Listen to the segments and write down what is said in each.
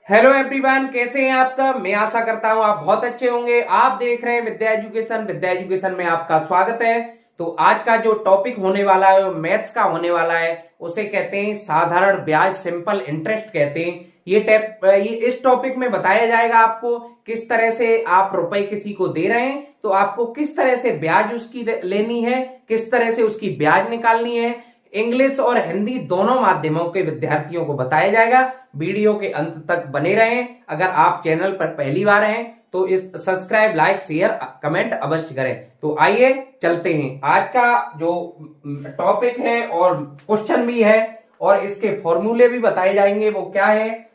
Hello everyone, कैसे हैं आप सब। मैं आशा करता हूं आप बहुत अच्छे होंगे। आप देख रहे हैं विद्या एजुकेशन। विद्या एजुकेशन में आपका स्वागत है। तो आज का जो टॉपिक होने वाला है वो मैथ्स का होने वाला है। उसे कहते हैं साधारण ब्याज, सिंपल इंटरेस्ट कहते हैं। ये इस टॉपिक में बताया जाएगा आपको किस तरह से आप रुपए किसी को दे रहे हैं तो आपको किस तरह से ब्याज उसकी लेनी है, किस तरह से उसकी ब्याज निकालनी है। इंग्लिश और हिंदी दोनों माध्यमों के विद्यार्थियों को बताया जाएगा। वीडियो के अंत तक बने रहें। अगर आप चैनल पर पहली बार हैं तो इस सब्सक्राइब, लाइक, शेयर, कमेंट अवश्य करें। तो आइए चलते हैं। आज का जो टॉपिक है और क्वेश्चन भी है और इसके फॉर्मूले भी बताए जाएंगे। वो क्या है,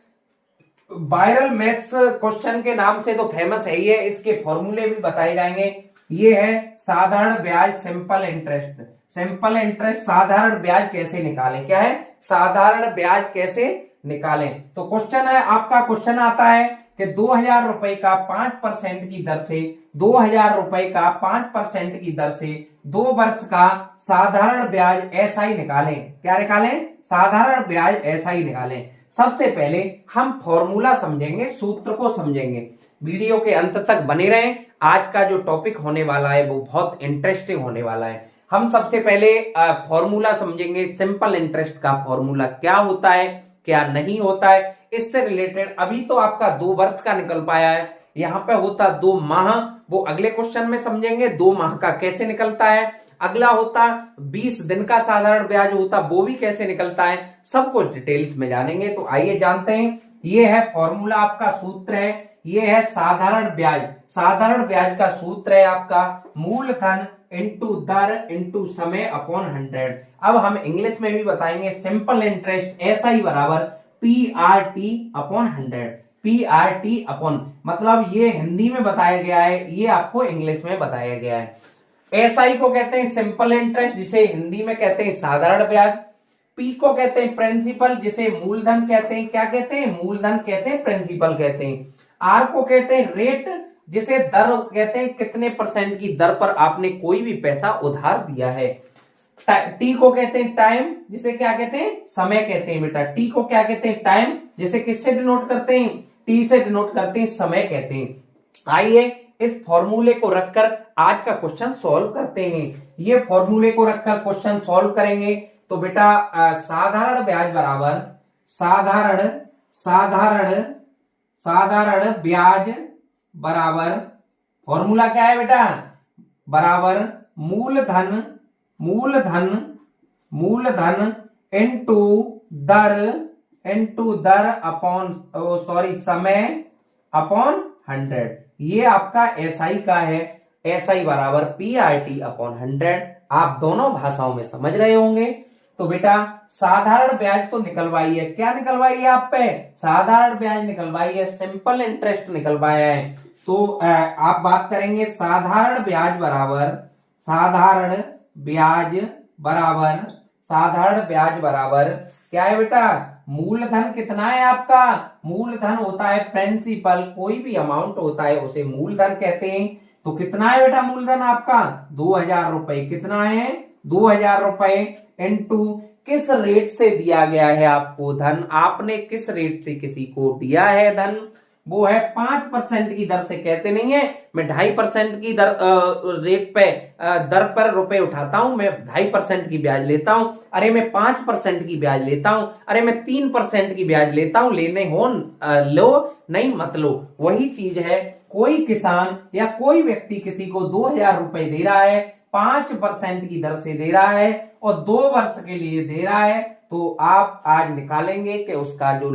वायरल मैथ्स क्वेश्चन के नाम से तो फेमस है ही है। इसके फॉर्मूले भी बताए जाएंगे। ये है साधारण ब्याज, सिंपल इंटरेस्ट। सिंपल इंटरेस्ट, साधारण ब्याज कैसे निकालें। क्या है, साधारण ब्याज कैसे निकालें। तो क्वेश्चन है आपका, क्वेश्चन आता है कि 2000 रुपए का 5% की दर से 2000 रुपए का 5% की दर से 2 वर्ष का साधारण ब्याज ऐसा ही निकालें। क्या निकालें, साधारण ब्याज ऐसा ही निकालें। सबसे पहले हम फॉर्मूला समझेंगे, सूत्र को समझेंगे। वीडियो के अंत तक बने रहें। आज का जो टॉपिक होने वाला है वो बहुत इंटरेस्टिंग होने वाला है। हम सबसे पहले फॉर्मूला समझेंगे, सिंपल इंटरेस्ट का फॉर्मूला क्या होता है, क्या नहीं होता है। इससे रिलेटेड अभी तो आपका 2 वर्ष का निकल पाया है, यहाँ पे होता 2 माह, वो अगले क्वेश्चन में समझेंगे 2 माह का कैसे निकलता है। अगला होता 20 दिन का साधारण ब्याज होता, वो भी कैसे निकलता है, सब कुछ डिटेल्स में जानेंगे। तो आइए जानते हैं। ये है फॉर्मूला, आपका सूत्र है। ये है साधारण ब्याज। साधारण ब्याज का सूत्र है आपका मूलधन इंटू दर इंटू समय अपॉन 100। अब हम इंग्लिश में भी बताएंगे। सिंपल इंटरेस्ट ऐसा ही बराबर PRT अपॉन 100। PRT अपॉन, मतलब ये हिंदी में बताया गया है, ये आपको इंग्लिश में बताया गया है। एसआई को कहते हैं सिंपल इंटरेस्ट, जिसे हिंदी में कहते हैं साधारण ब्याज। पी को कहते हैं प्रिंसिपल, जिसे मूलधन कहते हैं। क्या कहते हैं, मूलधन कहते हैं, प्रिंसिपल कहते हैं। आर को कहते हैं रेट, जिसे दर कहते हैं, कितने परसेंट की दर पर आपने कोई भी पैसा उधार दिया है। टी को कहते हैं टाइम, जिसे क्या कहते हैं, समय कहते हैं बेटा। टी को क्या कहते हैं, टाइम, जिसे किससे डिनोट करते हैं, टी से डिनोट करते हैं, समय कहते हैं। आइए इस फॉर्मूले को रखकर आज का क्वेश्चन सॉल्व करते हैं। ये फॉर्मूले को रखकर क्वेश्चन सॉल्व करेंगे। तो बेटा साधारण ब्याज बराबर साधारण साधारण साधारण ब्याज बराबर, फॉर्मूला क्या है बेटा, बराबर मूलधन मूलधन मूलधन इंटू दर अपॉन समय अपॉन 100। ये आपका एसआई का है। एसआई बराबर PRT अपॉन 100। आप दोनों भाषाओं में समझ रहे होंगे। तो बेटा साधारण ब्याज तो निकलवाई है। क्या निकलवाई है आप पे, साधारण ब्याज निकलवाई है, सिंपल इंटरेस्ट निकलवाया है। तो आप बात करेंगे साधारण ब्याज बराबर साधारण ब्याज बराबर क्या है बेटा, मूलधन कितना है आपका, मूलधन होता है प्रिंसिपल। कोई भी अमाउंट होता है उसे मूलधन कहते हैं। तो कितना है बेटा मूलधन आपका, 2000 रुपए। कितना है, 2000 रुपए इंटू किस रेट से दिया गया है आपको धन, आपने किस रेट से किसी को दिया है धन, वो है 5% की दर से। कहते नहीं है मैं 2.5% की रेट पे दर पर रुपए उठाता हूं, मैं 2.5% की ब्याज लेता हूं, अरे मैं 5% की ब्याज लेता हूं, अरे मैं 3% की ब्याज लेता हूं। लेने हो लो, नहीं मत लो, वही चीज है। कोई किसान या कोई व्यक्ति किसी को 2000 रुपए दे रहा है, 5% की दर से दे रहा है और 2 वर्ष के लिए दे रहा है। तो आप आज निकालेंगे कि उसका जो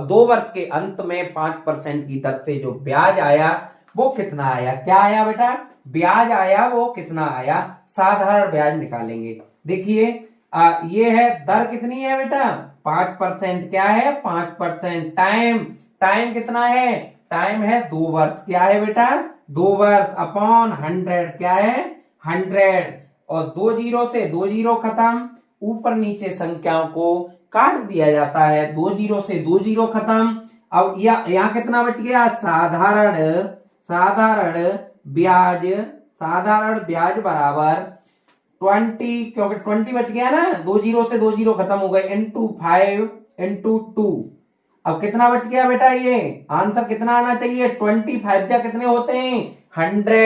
2 वर्ष के अंत में 5% की दर से जो ब्याज आया वो कितना आया। क्या आया बेटा, ब्याज आया, वो कितना आया, साधारण ब्याज निकालेंगे। देखिए ये है दर कितनी है बेटा, 5%। क्या है, 5%। टाइम कितना है, टाइम है 2 वर्ष। क्या है बेटा, 2 वर्ष अपॉन 100। क्या है, 100। और 2 जीरो से 2 जीरो खत्म, ऊपर नीचे संख्याओं को काट दिया जाता है। 2 जीरो से 2 जीरो खत्म। अब यहाँ कितना बच गया, साधारण ब्याज बराबर 20, क्योंकि 20 बच गया ना, 2 जीरो से 2 जीरो खत्म हो गए, इंटू 5 इंटू 2। अब कितना बच गया बेटा, ये आंसर कितना आना चाहिए, 25 जा कितने होते हैं 100,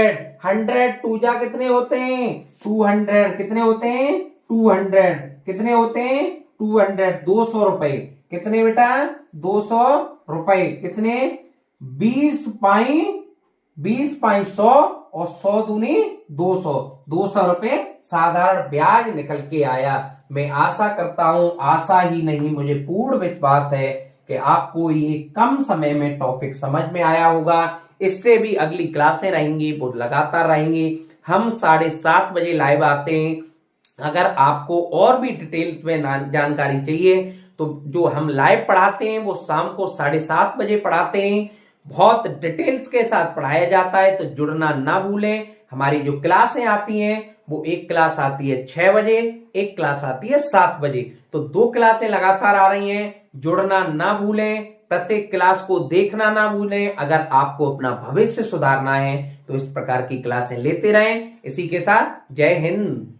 100 2 जा कितने होते हैं 200, कितने होते हैं 200, कितने होते हैं 200, 200 रुपए, कितने बेटा 200 रुपए, कितने 20 पाई 100 और 100 दूनी 200, 200 रुपए साधारण ब्याज निकल के आया। मैं आशा करता हूं, आशा ही नहीं मुझे पूर्ण विश्वास है कि आपको ये कम समय में टॉपिक समझ में आया होगा। इससे भी अगली क्लासें रहेंगी, वो लगातार रहेंगी। हम 7:30 बजे लाइव आते हैं। अगर आपको और भी डिटेल्स में जानकारी चाहिए तो जो हम लाइव पढ़ाते हैं वो शाम को 7:30 बजे पढ़ाते हैं। बहुत डिटेल्स के साथ पढ़ाया जाता है, तो जुड़ना ना भूलें। हमारी जो क्लासें आती हैं वो एक क्लास आती है 6 बजे, एक क्लास आती है 7 बजे, तो 2 क्लासें लगातार आ रही हैं। जुड़ना ना भूलें, प्रत्येक क्लास को देखना ना भूलें। अगर आपको अपना भविष्य सुधारना है तो इस प्रकार की क्लासें लेते रहें। इसी के साथ जय हिंद।